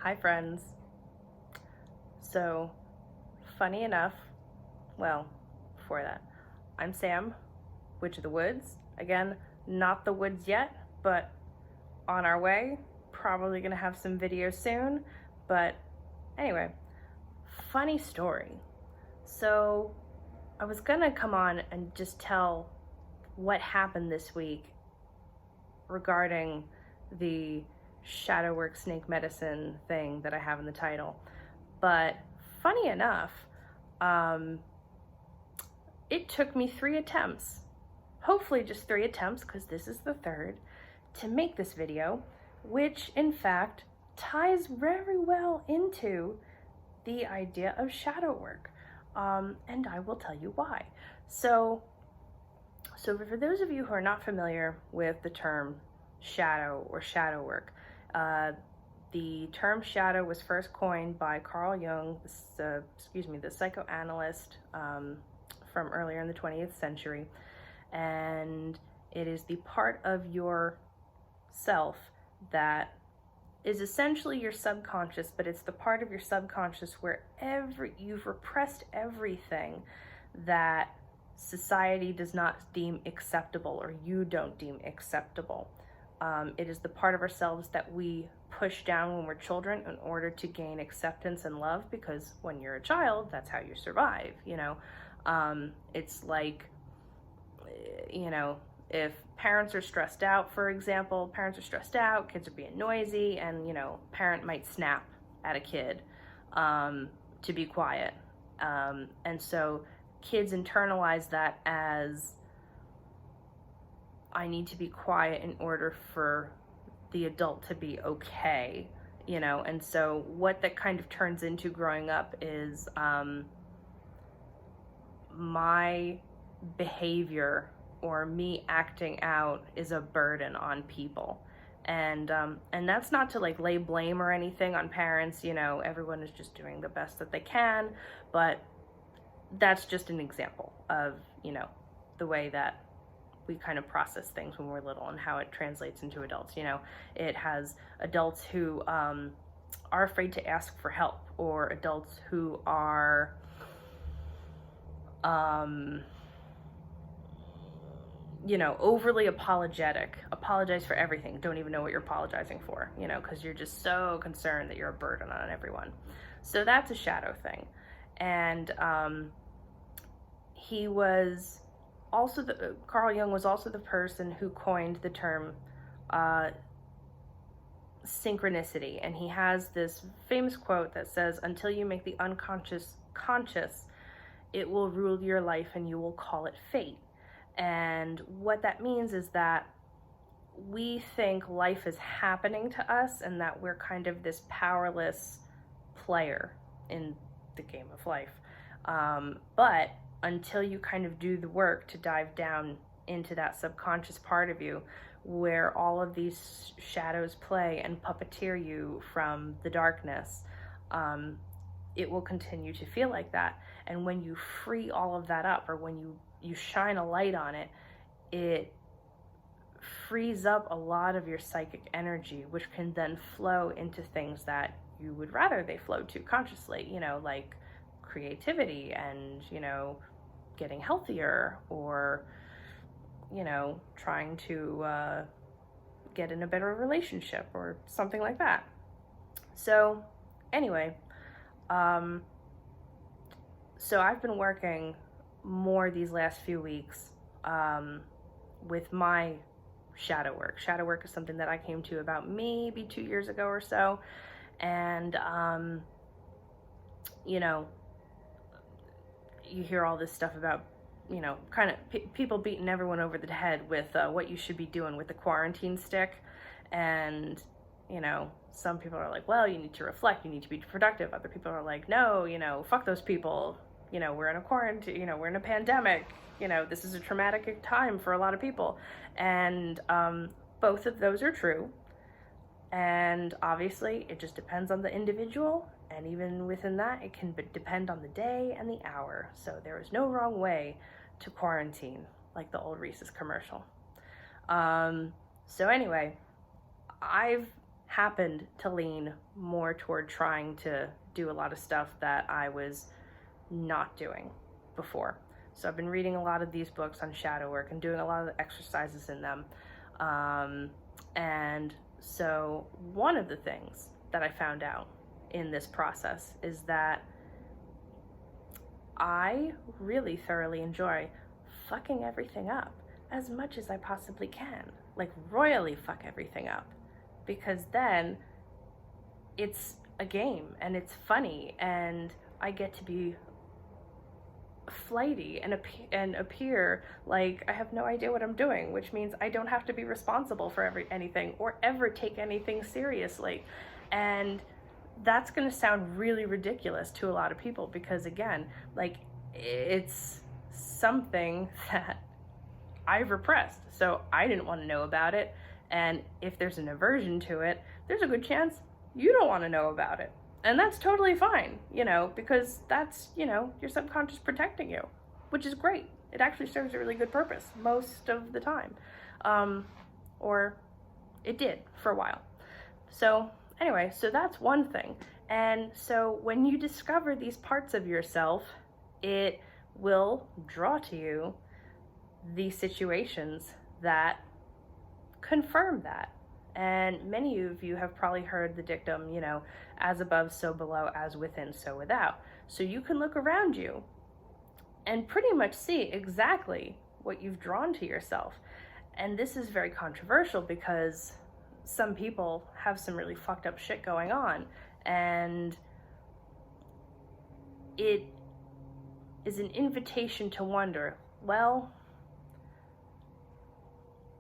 Hi friends. So, funny enough, well, before that, I'm Sam, Witch of the Woods. Again, not the woods yet, but on our way. Probably gonna have some videos soon. But anyway, funny story. So, I was gonna come on and just tell what happened this week regarding the shadow work snake medicine thing that I have in the title. But funny enough, it took me 3 attempts, hopefully just 3 attempts, because this is the third, to make this video, which in fact ties very well into the idea of shadow work. And I will tell you why. So for those of you who are not familiar with the term shadow or shadow work, the term shadow was first coined by Carl Jung, the psychoanalyst from earlier in the 20th century. And it is the part of your self that is essentially your subconscious, but it's the part of your subconscious where you've repressed everything that society does not deem acceptable or you don't deem acceptable. It is the part of ourselves that we push down when we're children in order to gain acceptance and love, because when you're a child, that's how you survive, It's like, if parents are stressed out, for example, kids are being noisy, and, parent might snap at a kid to be quiet. And so kids internalize that as, I need to be quiet in order for the adult to be okay, and so what that kind of turns into growing up is my behavior or me acting out is a burden on people. And that's not to like lay blame or anything on parents, everyone is just doing the best that they can, but that's just an example of, the way that we kind of process things when we're little and how it translates into adults. It has adults who are afraid to ask for help, or adults who are overly apologize for everything, don't even know what you're apologizing for, because you're just so concerned that you're a burden on everyone. So that's a shadow thing. And he was also Carl Jung was also the person who coined the term synchronicity. And he has this famous quote that says, "Until you make the unconscious conscious, it will rule your life and you will call it fate." And what that means is that we think life is happening to us and that we're kind of this powerless player in the game of life. But until you kind of do the work to dive down into that subconscious part of you where all of these shadows play and puppeteer you from the darkness, it will continue to feel like that. And when you free all of that up, or when you shine a light on it, it frees up a lot of your psychic energy, which can then flow into things that you would rather they flow to consciously, like creativity and, getting healthier, or, trying to get in a better relationship or something like that. So anyway, so I've been working more these last few weeks with my shadow work. Shadow work is something that I came to about maybe 2 years ago or so. And, you hear all this stuff about, kind of people beating everyone over the head with what you should be doing with the quarantine stick. And, some people are like, well, you need to reflect, you need to be productive. Other people are like, no, fuck those people. We're in a quarantine, we're in a pandemic, this is a traumatic time for a lot of people. And both of those are true. And obviously it just depends on the individual. And even within that, it can depend on the day and the hour. So there is no wrong way to quarantine, like the old Reese's commercial. So anyway, I've happened to lean more toward trying to do a lot of stuff that I was not doing before. So I've been reading a lot of these books on shadow work and doing a lot of the exercises in them. And so one of the things that I found out in this process is that I really thoroughly enjoy fucking everything up as much as I possibly can. Like, royally fuck everything up. Because then it's a game and it's funny and I get to be flighty and appear like I have no idea what I'm doing, which means I don't have to be responsible for anything or ever take anything seriously. And that's going to sound really ridiculous to a lot of people because, again, like, it's something that I've repressed, so I didn't want to know about it. And if there's an aversion to it, there's a good chance you don't want to know about it. And that's totally fine, you know, because that's, you know, your subconscious protecting you, which is great. It actually serves a really good purpose most of the time. Or it did for a while. So anyway, so that's one thing. And so when you discover these parts of yourself, it will draw to you these situations that confirm that. And many of you have probably heard the dictum, you know, as above, so below, as within, so without. So you can look around you and pretty much see exactly what you've drawn to yourself. And this is very controversial because some people have some really fucked up shit going on. And it is an invitation to wonder, well,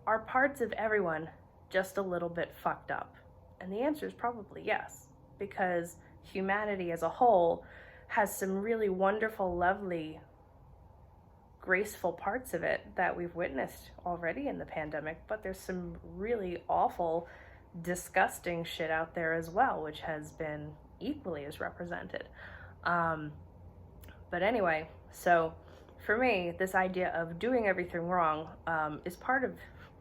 are parts of everyone just a little bit fucked up? And the answer is probably yes, because humanity as a whole has some really wonderful, lovely, graceful parts of it that we've witnessed already in the pandemic, but there's some really awful, disgusting shit out there as well, which has been equally as represented. But anyway, so for me, this idea of doing everything wrong is part of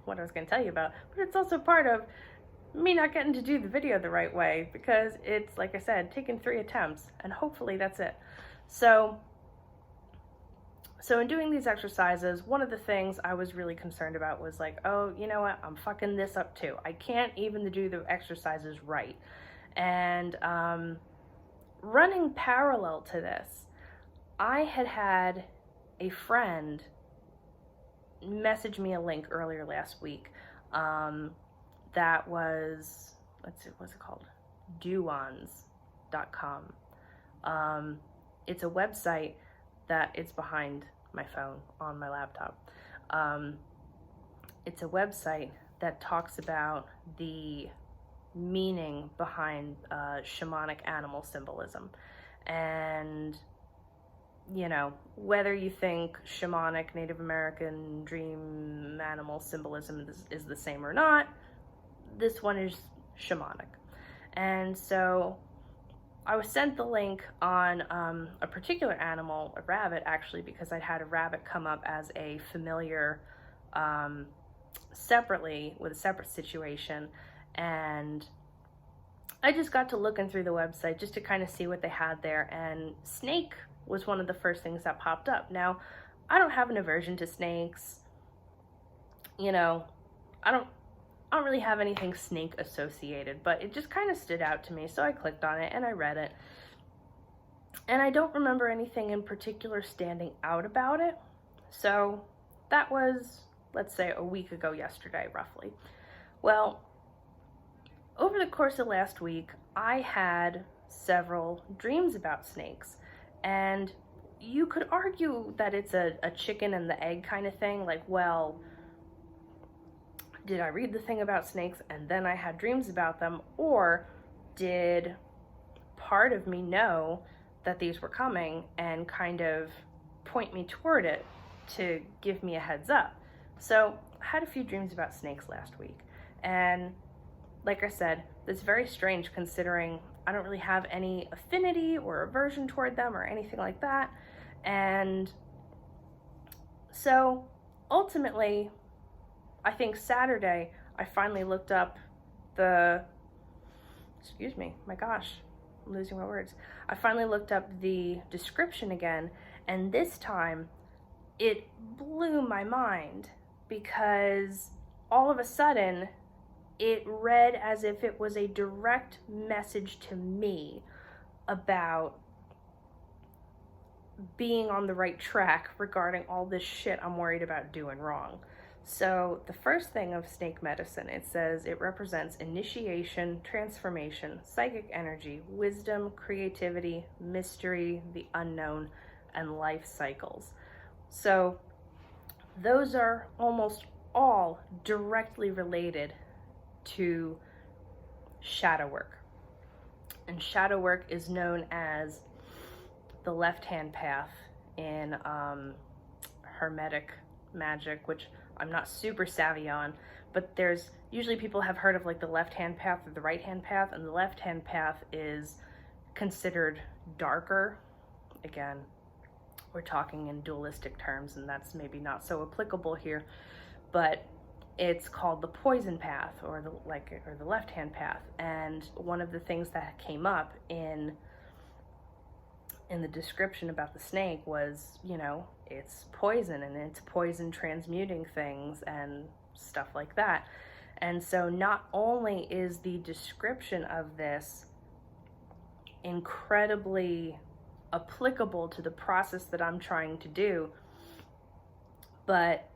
what I was going to tell you about, but it's also part of me not getting to do the video the right way, because it's, like I said, taken 3 attempts, and hopefully that's it. So in doing these exercises, one of the things I was really concerned about was like, oh, you know what, I'm fucking this up too. I can't even do the exercises right. And running parallel to this, I had a friend message me a link earlier last week that was, let's see, what's it called? Duons.com. It's a website that it's behind my phone on my laptop. It's a website that talks about the meaning behind shamanic animal symbolism. And you know, whether you think shamanic Native American dream animal symbolism is the same or not, this one is shamanic. And so I was sent the link on a particular animal, a rabbit actually, because I'd had a rabbit come up as a familiar separately with a separate situation. And I just got to looking through the website just to kind of see what they had there, and snake was one of the first things that popped up. Now, I don't have an aversion to snakes. You know, I don't really have anything snake associated, but it just kind of stood out to me. So I clicked on it and I read it. And I don't remember anything in particular standing out about it. So that was, let's say, a week ago yesterday, roughly. Well, over the course of last week, I had several dreams about snakes. And you could argue that it's a chicken and the egg kind of thing. Like, well, did I read the thing about snakes and then I had dreams about them? Or did part of me know that these were coming and kind of point me toward it to give me a heads up? So I had a few dreams about snakes last week. And like I said, it's very strange considering I don't really have any affinity or aversion toward them or anything like that. And so ultimately, I think Saturday, I finally looked up the excuse me, my gosh, I'm losing my words. I finally looked up the description again, and this time it blew my mind because all of a sudden it read as if it was a direct message to me about being on the right track regarding all this shit I'm worried about doing wrong. So the first thing of snake medicine, it says it represents initiation, transformation, psychic energy, wisdom, creativity, mystery, the unknown, and life cycles. So those are almost all directly related to shadow work. And shadow work is known as the left-hand path in Hermetic magic, which I'm not super savvy on, but there's usually people have heard of like the left-hand path or the right-hand path, and the left-hand path is considered darker. Again, we're talking in dualistic terms, and that's maybe not so applicable here, but it's called the poison path or the left-hand path. And one of the things that came up in the description about the snake was, you know, it's poison and it's poison transmuting things and stuff like that. And so not only is the description of this incredibly applicable to the process that I'm trying to do, but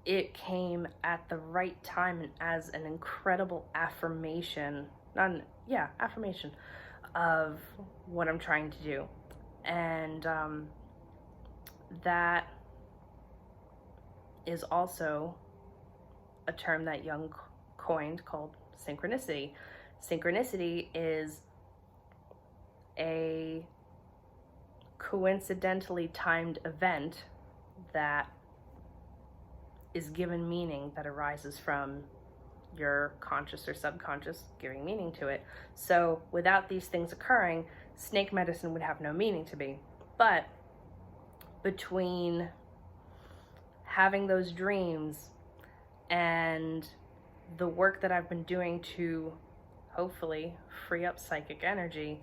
it came at the right time and as an incredible affirmation of what I'm trying to do. And that is also a term that Jung coined called synchronicity. Synchronicity is a coincidentally timed event that is given meaning that arises from your conscious or subconscious giving meaning to it. So without these things occurring, snake medicine would have no meaning to me. But between having those dreams and the work that I've been doing to hopefully free up psychic energy,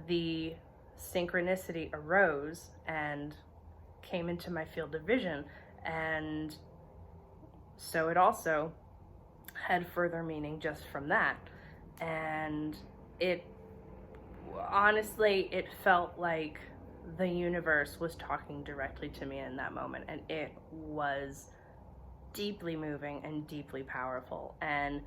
the synchronicity arose and came into my field of vision, and so it also had further meaning just from that. And it honestly, it felt like the universe was talking directly to me in that moment, and it was deeply moving and deeply powerful. And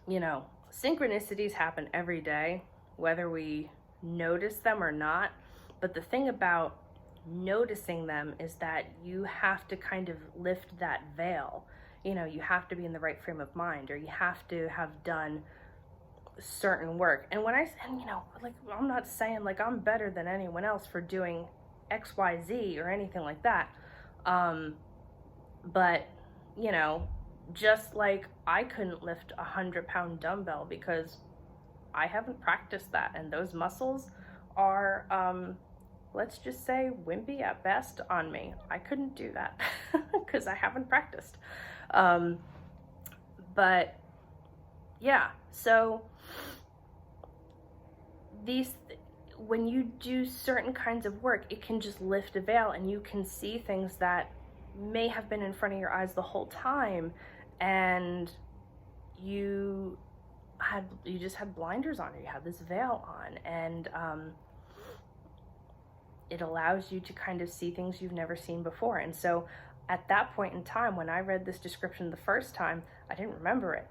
you know, synchronicities happen every day, whether we notice them or not. But the thing about noticing them is that you have to kind of lift that veil. You know, you have to be in the right frame of mind, or you have to have done certain work. And you know, like, I'm not saying like I'm better than anyone else for doing XYZ or anything like that. But you know, just like I couldn't lift a 100-pound dumbbell because I haven't practiced that, and those muscles are let's just say wimpy at best on me. I couldn't do that because I haven't practiced. But yeah, so when you do certain kinds of work, it can just lift a veil and you can see things that may have been in front of your eyes the whole time, and you just had blinders on, or you had this veil on, and it allows you to kind of see things you've never seen before. And so at that point in time, when I read this description the first time, I didn't remember it.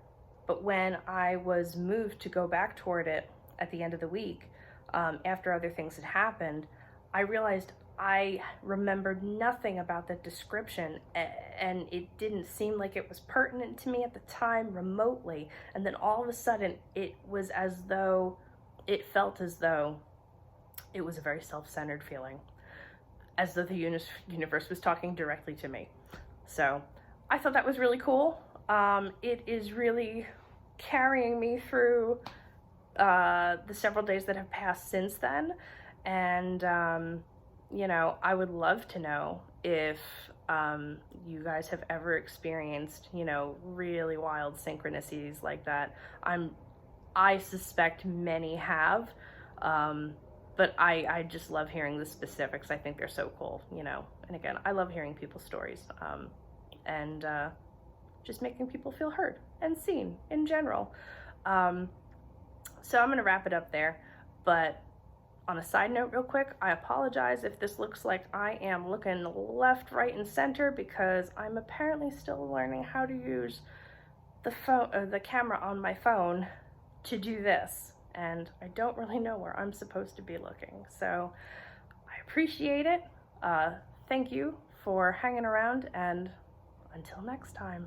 But when I was moved to go back toward it at the end of the week, after other things had happened, I realized I remembered nothing about that description, and it didn't seem like it was pertinent to me at the time remotely. And then all of a sudden, it felt as though it was a very self-centered feeling, as though the universe was talking directly to me. So I thought that was really cool. It is really carrying me through the several days that have passed since then. And, you know, I would love to know if you guys have ever experienced, you know, really wild synchronicities like that. I suspect many have, but I just love hearing the specifics. I think they're so cool, you know. And again, I love hearing people's stories, and just making people feel heard and seen in general. So I'm gonna wrap it up there, but on a side note real quick, I apologize if this looks like I am looking left, right, and center, because I'm apparently still learning how to use the camera on my phone to do this, and I don't really know where I'm supposed to be looking. So I appreciate it. Thank you for hanging around, and until next time.